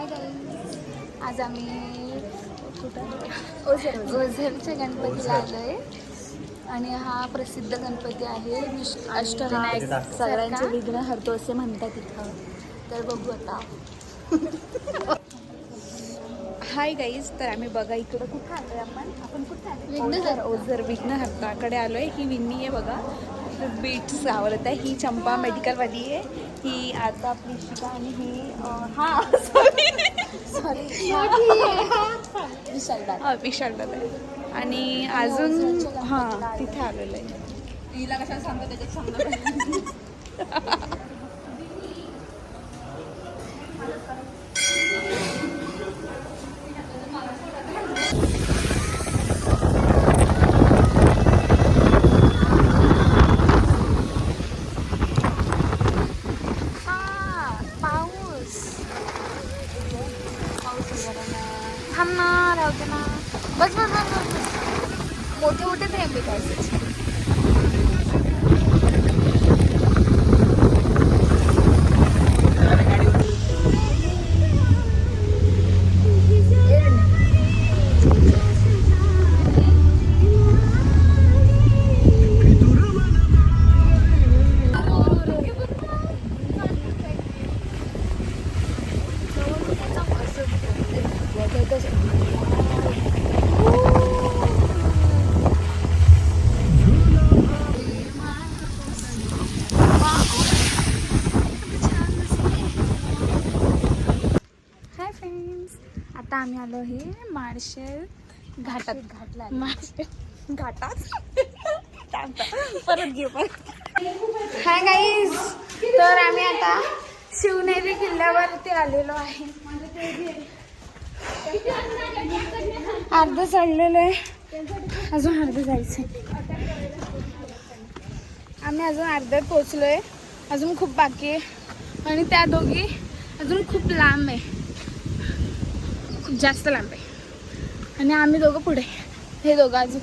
Hi guys, आज आम्ही ओझरच्या गणपतीला आलोय आणि हा प्रसिद्ध गणपती आहे अष्टविनायक सगळ्यांचे विघ्न हरतो असे म्हणतात इथं. तर बघू आता. हाय गाईज, तर आम्ही बघा इकडं कुठं आलोय आपण कुठे विघ्नहर्ता. ओझर विघ्नहर्ताकडे आलोय. ही विन्नी आहे बघा, बीट्स गावलत आहे. ही चंपा मेडिकलवाली आहे. ही आता आपली शिका आणि ही विशाल दादा आहे. आणि अजून तिथे आलेलं आहे. हिला कशाला सांगतो त्याच्यात सांगतो. थांब ना, राहू दे ना. बस बस बस बस. मोठे मोठे थेंब काय. हाय फ्रेंड्स, आता आम्ही आलो आहे माळशेर घाटात. माळशेर घाटात परत घेऊ हाय गाईज, तर आम्ही आता शिवनेरी किल्ल्यावरती आलेलो आहे. अर्ध चढलेलं आहे, अजून अर्ध जायचंय. आम्ही अजून अर्ध्यात पोचलोय, अजून खूप बाकी आहे. आणि त्या दोघी अजून खूप लांब आहे, खूप जास्त लांब आहे. आणि आम्ही दोघं पुढे, हे दोघं अजून